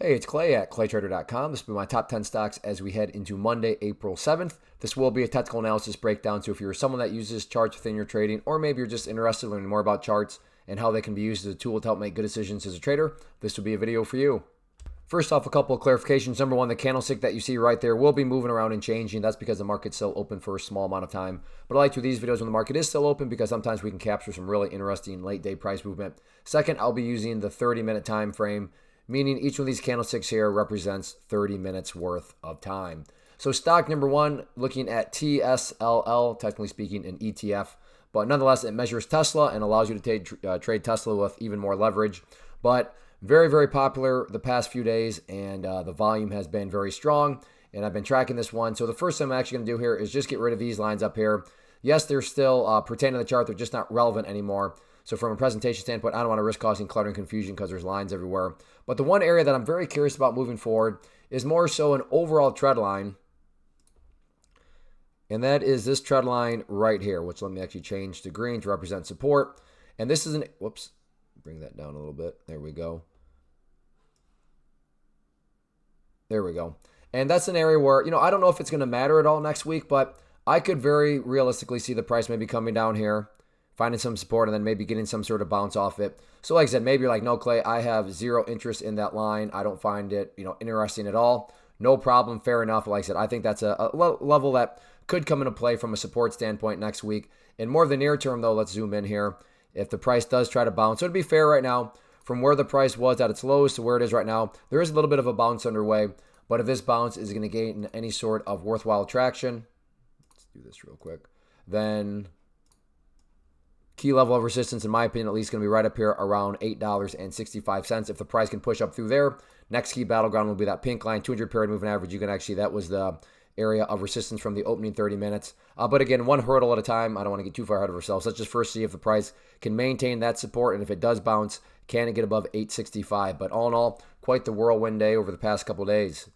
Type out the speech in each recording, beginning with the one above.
Hey, it's Clay at claytrader.com. This will be my top 10 stocks as we head into Monday, April 7th. This will be a technical analysis breakdown. So if you're someone that uses charts within your trading, or maybe you're just interested in learning more about charts and how they can be used as a tool to help make good decisions as a trader, this will be a video for you. First off, a couple of clarifications. Number one, the candlestick that you see right there will be moving around and changing. That's because the market's still open for a small amount of time. But I like to do these videos when the market is still open because sometimes we can capture some really interesting late day price movement. Second, I'll be using the 30-minute time frame, meaning each one of these candlesticks here represents 30 minutes worth of time. So stock number one, looking at TSLL, technically speaking, an ETF. But nonetheless, it measures Tesla and allows you to trade Tesla with even more leverage. But very, very popular the past few days, and the volume has been very strong, and I've been tracking this one. So the first thing I'm actually going to do here is just get rid of these lines up here. Yes, they're still pertaining to the chart. They're just not relevant anymore. So from a presentation standpoint, I don't want to risk causing clutter and confusion because there's lines everywhere. But the one area that I'm very curious about moving forward is more so an overall trend line, and that is this trend line right here, which let me actually change to green to represent support. And this is whoops, bring that down a little bit. There we go. There we go. And that's an area where, I don't know if it's going to matter at all next week, but I could very realistically see the price maybe coming down here, finding some support, and then maybe getting some sort of bounce off it. So like I said, maybe you're like, no, Clay, I have zero interest in that line. I don't find it, interesting at all. No problem. Fair enough. Like I said, I think that's a level that could come into play from a support standpoint next week. And more of the near term, though, let's zoom in here. If the price does try to bounce, so to be fair right now, from where the price was at its lowest to where it is right now, there is a little bit of a bounce underway. But if this bounce is going to gain any sort of worthwhile traction, let's do this real quick, then key level of resistance, in my opinion, at least going to be right up here around $8.65. If the price can push up through there, next key battleground will be that pink line, 200 period moving average. You can actually, that was the area of resistance from the opening 30 minutes. But again, one hurdle at a time. I don't want to get too far ahead of ourselves. Let's just first see if the price can maintain that support, and if it does bounce, can it get above 865? But all in all, quite the whirlwind day over the past couple days.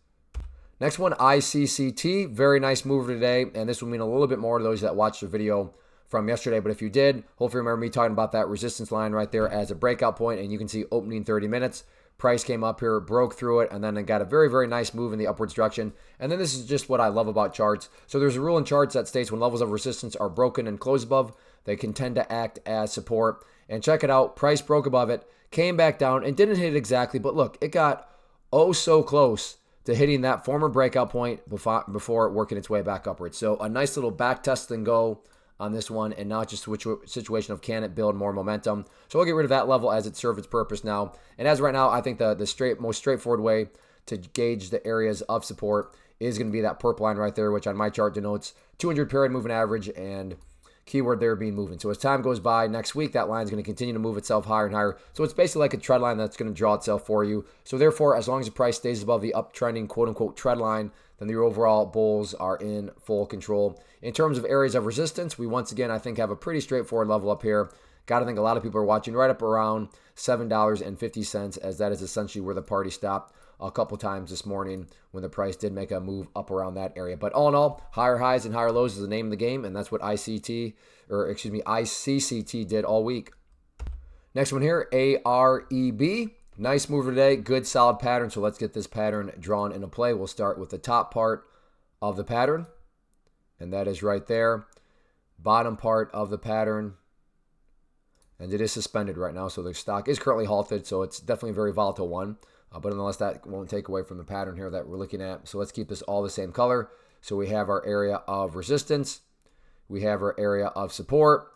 Next one, ICCT. Very nice mover today, and this will mean a little bit more to those that watched the video from yesterday. But if you did, hopefully remember me talking about that resistance line right there as a breakout point, and you can see opening 30 minutes. Price came up here, broke through it, and then it got a very, very nice move in the upwards direction. And then this is just what I love about charts. So there's a rule in charts that states when levels of resistance are broken and close above, they can tend to act as support. And check it out, price broke above it, came back down, and didn't hit it exactly, but look, it got oh so close to hitting that former breakout point before working its way back upwards. So a nice little back test and go on this one, and now it's just a situation of can it build more momentum. So we'll get rid of that level as it served its purpose now. And as right now, I think the most straightforward way to gauge the areas of support is going to be that purple line right there, which on my chart denotes 200 period moving average, and keyword there being moving. So as time goes by next week, that line is going to continue to move itself higher and higher. So it's basically like a trend line that's going to draw itself for you. So therefore, as long as the price stays above the uptrending quote-unquote trend line, then the overall bulls are in full control. In terms of areas of resistance, we once again, I think, have a pretty straightforward level up here. Got to think a lot of people are watching right up around $7.50, as that is essentially where the party stopped a couple times this morning when the price did make a move up around that area. But all in all, higher highs and higher lows is the name of the game, and that's what ICCT did all week. Next one here, AREB. Nice mover today, good solid pattern. So let's get this pattern drawn into play. We'll start with the top part of the pattern, and that is right there. Bottom part of the pattern, and it is suspended right now. So the stock is currently halted, so it's definitely a very volatile one. But nonetheless, that won't take away from the pattern here that we're looking at. So let's keep this all the same color. So we have our area of resistance. We have our area of support.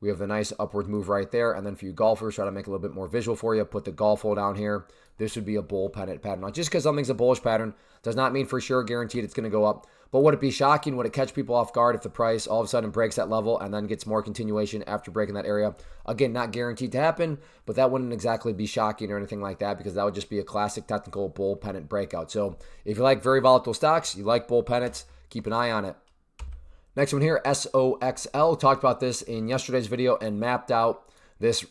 We have the nice upward move right there. And then for you golfers, try to make it a little bit more visual for you. Put the golf hole down here. This would be a bull pennant pattern. Now, just because something's a bullish pattern does not mean for sure guaranteed it's going to go up. But would it be shocking? Would it catch people off guard if the price all of a sudden breaks that level and then gets more continuation after breaking that area? Again, not guaranteed to happen, but that wouldn't exactly be shocking or anything like that, because that would just be a classic technical bull pennant breakout. So if you like very volatile stocks, you like bull pennants, keep an eye on it. Next one here, SOXL. Talked about this in yesterday's video and mapped out this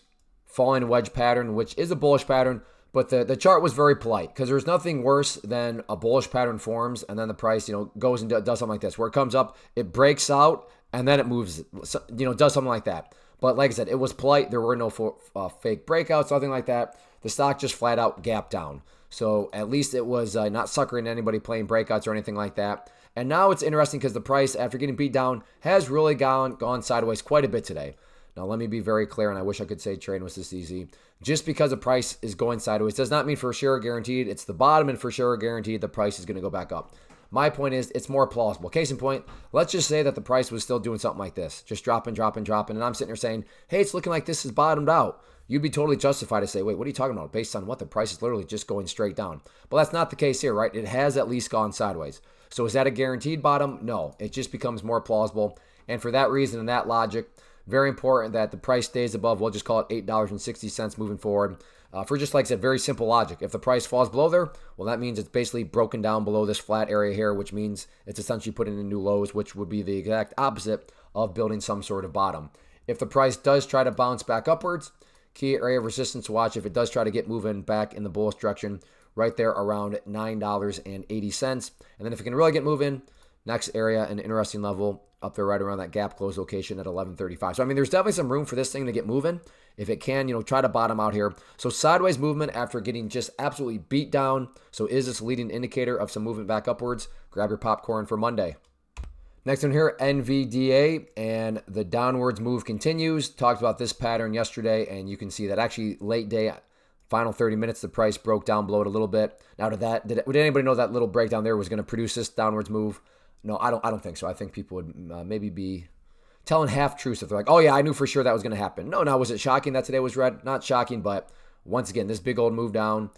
falling wedge pattern, which is a bullish pattern. But the chart was very polite, because there's nothing worse than a bullish pattern forms and then the price, goes and does something like this, where it comes up, it breaks out, and then it moves, does something like that. But like I said, it was polite. There were no fake breakouts, nothing like that. The stock just flat out gapped down. So at least it was not suckering anybody playing breakouts or anything like that. And now it's interesting because the price, after getting beat down, has really gone sideways quite a bit today. Now, let me be very clear, and I wish I could say trading was this easy. Just because the price is going sideways does not mean for sure guaranteed it's the bottom and for sure guaranteed the price is going to go back up. My point is it's more plausible. Case in point, let's just say that the price was still doing something like this, just dropping, and I'm sitting here saying, hey, it's looking like this is bottomed out. You'd be totally justified to say, wait, what are you talking about? Based on what? The price is literally just going straight down. But that's not the case here, right? It has at least gone sideways. So is that a guaranteed bottom? No. It just becomes more plausible. And for that reason and that logic, very important that the price stays above, we'll just call it $8.60 moving forward. For just like I said, very simple logic. If the price falls below there, well, that means it's basically broken down below this flat area here, which means it's essentially putting in new lows, which would be the exact opposite of building some sort of bottom. If the price does try to bounce back upwards, key area of resistance to watch if it does try to get moving back in the bullish direction, right there around $9.80. And then if it can really get moving, next area, an interesting level up there right around that gap close location at 11.35. So, I mean, there's definitely some room for this thing to get moving. If it can, try to bottom out here. So sideways movement after getting just absolutely beat down. So is this a leading indicator of some movement back upwards? Grab your popcorn for Monday. Next one here, NVDA, and the downwards move continues. Talked about this pattern yesterday, and you can see that actually late day, final 30 minutes, the price broke down below it a little bit. Now, did anybody know that little breakdown there was going to produce this downwards move? No, I don't think so. I think people would maybe be telling half-truths if they're like, oh, yeah, I knew for sure that was going to happen. No, was it shocking that today was red? Not shocking, but once again, this big old move down,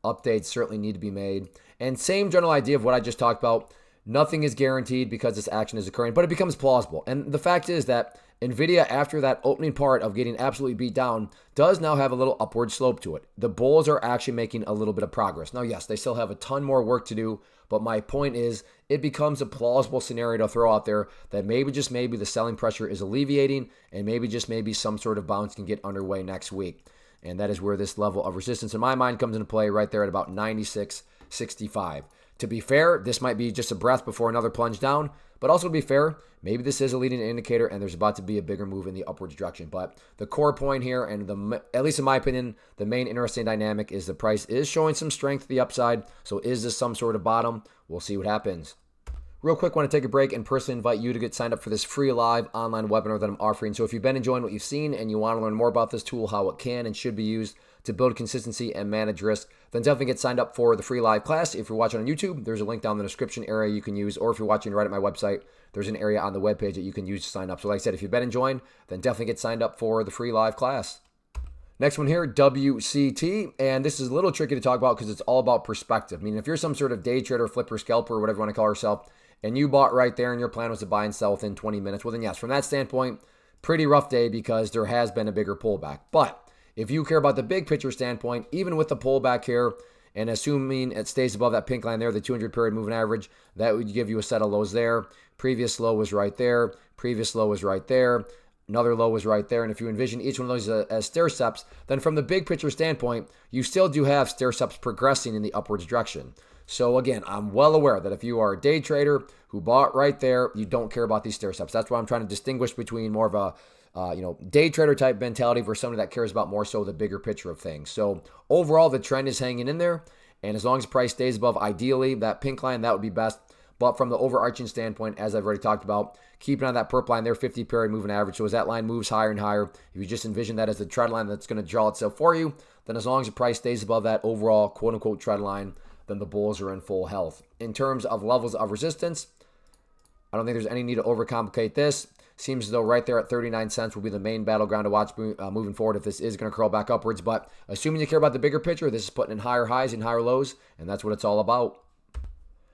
updates certainly need to be made. And same general idea of what I just talked about. Nothing is guaranteed because this action is occurring, but it becomes plausible. And the fact is that NVIDIA, after that opening part of getting absolutely beat down, does now have a little upward slope to it. The bulls are actually making a little bit of progress. Now, yes, they still have a ton more work to do, but my point is it becomes a plausible scenario to throw out there that maybe just maybe the selling pressure is alleviating and maybe just maybe some sort of bounce can get underway next week. And that is where this level of resistance in my mind comes into play right there at about 96.65. To be fair, this might be just a breath before another plunge down, but also to be fair, maybe this is a leading indicator and there's about to be a bigger move in the upwards direction. But the core point here, and at least in my opinion, the main interesting dynamic is the price is showing some strength to the upside. So is this some sort of bottom? We'll see what happens. Real quick, want to take a break and personally invite you to get signed up for this free live online webinar that I'm offering. So if you've been enjoying what you've seen and you want to learn more about this tool, how it can and should be used to build consistency and manage risk, then definitely get signed up for the free live class. If you're watching on YouTube, there's a link down in the description area you can use, or if you're watching right at my website, there's an area on the webpage that you can use to sign up. So like I said, if you've been enjoying, then definitely get signed up for the free live class. Next one here, WCT, and this is a little tricky to talk about because it's all about perspective. I mean, if you're some sort of day trader, flipper, scalper, or whatever you want to call yourself, and you bought right there and your plan was to buy and sell within 20 minutes, well then yes, from that standpoint, pretty rough day because there has been a bigger pullback. But if you care about the big picture standpoint, even with the pullback here, and assuming it stays above that pink line there, the 200 period moving average, that would give you a set of lows there. Previous low was right there. Previous low was right there. Another low was right there. And if you envision each one of those as stair steps, then from the big picture standpoint, you still do have stair steps progressing in the upwards direction. So again, I'm well aware that if you are a day trader who bought right there, you don't care about these stair steps. That's why I'm trying to distinguish between more of a day trader type mentality versus somebody that cares about more so the bigger picture of things. So overall, the trend is hanging in there. And as long as the price stays above, ideally, that pink line, that would be best. But from the overarching standpoint, as I've already talked about, keeping on that purple line there, 50 period moving average. So as that line moves higher and higher, if you just envision that as the trend line that's going to draw itself for you, then as long as the price stays above that overall quote unquote trend line, then the bulls are in full health. In terms of levels of resistance, I don't think there's any need to overcomplicate this. Seems as though right there at 39 cents will be the main battleground to watch moving forward if this is going to curl back upwards. But assuming you care about the bigger picture, this is putting in higher highs and higher lows, and that's what it's all about.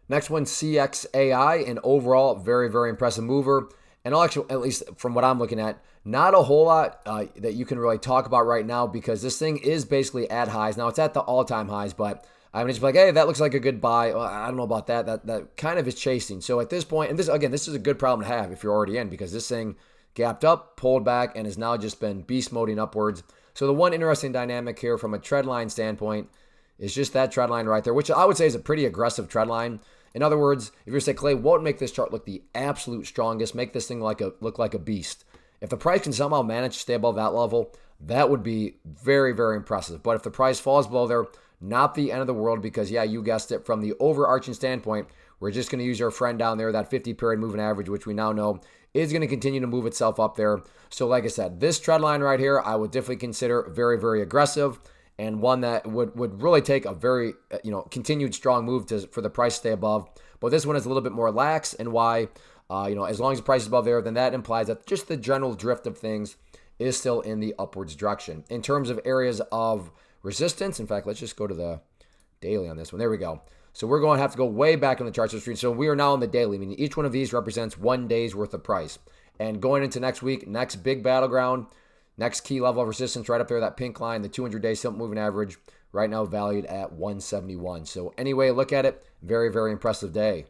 Next one, CXAI, an overall very, very impressive mover. And I'll actually, at least from what I'm looking at, not a whole lot that you can really talk about right now because this thing is basically at highs. Now, it's at the all-time highs, but I'm just like, hey, that looks like a good buy. Well, I don't know about that. That kind of is chasing. So at this point, and this is a good problem to have if you're already in because this thing gapped up, pulled back, and has now just been beast moding upwards. So the one interesting dynamic here from a trend line standpoint is just that trend line right there, which I would say is a pretty aggressive trend line. In other words, if you're saying, Clay, what would make this chart look the absolute strongest, make this thing look like a beast? If the price can somehow manage to stay above that level, that would be very, very impressive. But if the price falls below there, Not the end of the world because, yeah, you guessed it, from the overarching standpoint, we're just going to use our friend down there, that 50-period moving average, which we now know is going to continue to move itself up there. So like I said, this trend line right here, I would definitely consider very, very aggressive, and one that would really take a very, continued strong move for the price to stay above. But this one is a little bit more lax, and why, as long as the price is above there, then that implies that just the general drift of things is still in the upwards direction. In terms of areas of resistance, in fact, let's just go to the daily on this one. There we go. So we're going to have to go way back on the charts. So we are now on the daily, meaning each one of these represents 1 day's worth of price. And going into next week, next big battleground, next key level of resistance right up there, that pink line, the 200-day simple moving average, right now valued at 171. So anyway, look at it. Very, very impressive day.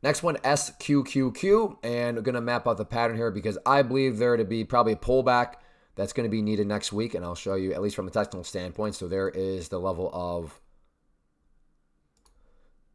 Next one, SQQQ, and we're going to map out the pattern here because I believe there to be probably a pullback that's going to be needed next week, and I'll show you at least from a technical standpoint. So there is the level of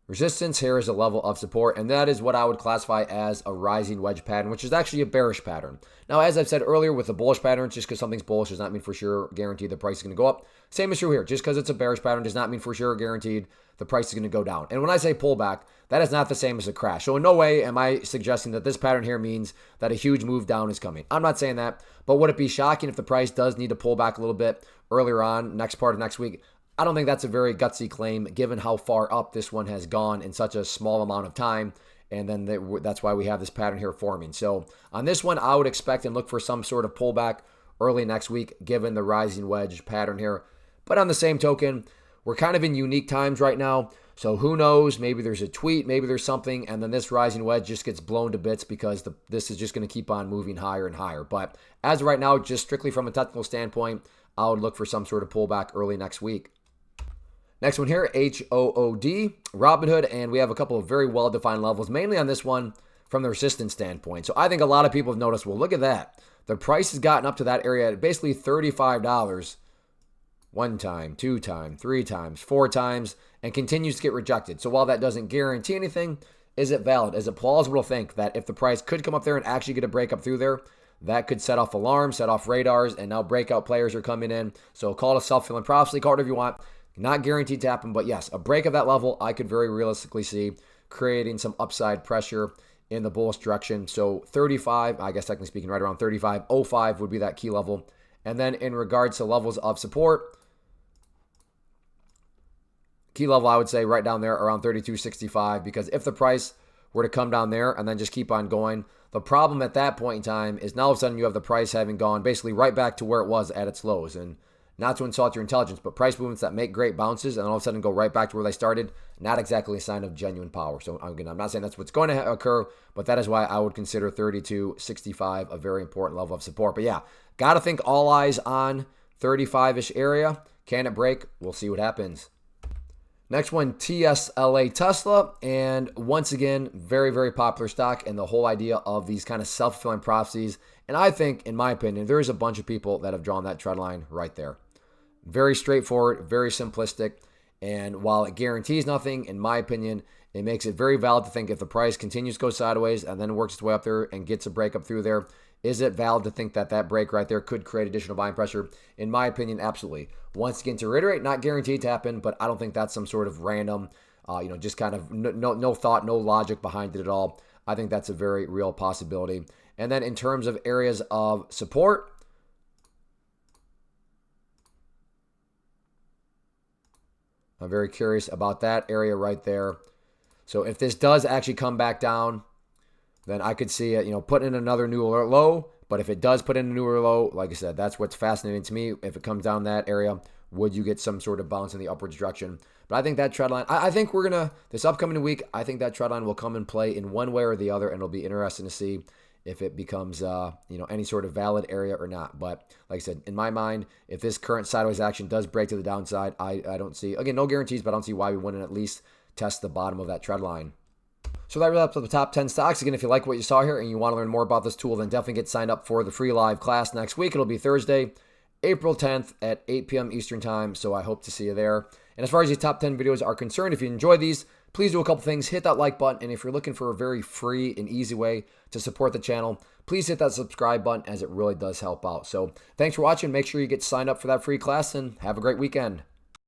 resistance. Here is a level of support, and that is what I would classify as a rising wedge pattern, which is actually a bearish pattern. Now, as I've said earlier, with the bullish pattern, just because something's bullish does not mean for sure guaranteed the price is going to go up. Same is true here. Just because it's a bearish pattern does not mean for sure guaranteed the price is going to go down. And when I say pullback, that is not the same as a crash. So in no way am I suggesting that this pattern here means that a huge move down is coming. I'm not saying that, but would it be shocking if the price does need to pull back a little bit earlier on, next part of next week? I don't think that's a very gutsy claim given how far up this one has gone in such a small amount of time. And then that's why we have this pattern here forming. So on this one, I would expect and look for some sort of pullback early next week given the rising wedge pattern here. But on the same token, we're kind of in unique times right now. So who knows? Maybe there's a tweet, maybe there's something, and then this rising wedge just gets blown to bits because this is just going to keep on moving higher and higher. But as of right now, just strictly from a technical standpoint, I would look for some sort of pullback early next week. Next one here, HOOD, Robinhood, and we have a couple of very well-defined levels, mainly on this one from the resistance standpoint. So I think a lot of people have noticed, well, look at that. The price has gotten up to that area at basically $35 one time, 2 times, 3 times, 4 times, and continues to get rejected. So while that doesn't guarantee anything, is it valid? Is it plausible to think that if the price could come up there and actually get a breakup through there, that could set off alarms, set off radars, and now breakout players are coming in. So call it a self-fulfilling prophecy, call it whatever you want. Not guaranteed to happen, but yes, a break of that level I could very realistically see creating some upside pressure in the bullish direction. So 35, I guess technically speaking, right around 35.05 would be that key level. And then in regards to levels of support, key level I would say right down there around 32.65, because if the price were to come down there and then just keep on going, the problem at that point in time is now all of a sudden you have the price having gone basically right back to where it was at its lows. And not to insult your intelligence, but price movements that make great bounces and all of a sudden go right back to where they started, not exactly a sign of genuine power. So again, I'm not saying that's what's going to occur, but that is why I would consider 32.65 a very important level of support. But yeah, got to think all eyes on 35-ish area. Can it break? We'll see what happens. Next one, TSLA Tesla. And once again, very, very popular stock, and the whole idea of these kind of self-fulfilling prophecies. And I think, in my opinion, there's a bunch of people that have drawn that trend line right there. Very straightforward, very simplistic. And while it guarantees nothing, in my opinion, it makes it very valid to think if the price continues to go sideways and then works its way up there and gets a break up through there, is it valid to think that that break right there could create additional buying pressure? In my opinion, absolutely. Once again, to reiterate, not guaranteed to happen, but I don't think that's some sort of random, just kind of no thought, no logic behind it at all. I think that's a very real possibility. And then in terms of areas of support, I'm very curious about that area right there. So if this does actually come back down, then I could see it, put in another new low. But if it does put in a newer low, like I said, that's what's fascinating to me. If it comes down that area, would you get some sort of bounce in the upwards direction? But I think that trend line, I think we're going to, this upcoming week, I think that trend line will come and play in one way or the other, and it'll be interesting to see if it becomes, any sort of valid area or not. But like I said, in my mind, if this current sideways action does break to the downside, I don't see, again, no guarantees, but I don't see why we wouldn't at least test the bottom of that trend line. So that wraps up the top 10 stocks. Again, if you like what you saw here and you want to learn more about this tool, then definitely get signed up for the free live class next week. It'll be Thursday, April 10th at 8 p.m. Eastern time. So I hope to see you there. And as far as these top 10 videos are concerned, if you enjoy these, please do a couple things. Hit that like button. And if you're looking for a very free and easy way to support the channel, please hit that subscribe button, as it really does help out. So thanks for watching. Make sure you get signed up for that free class and have a great weekend.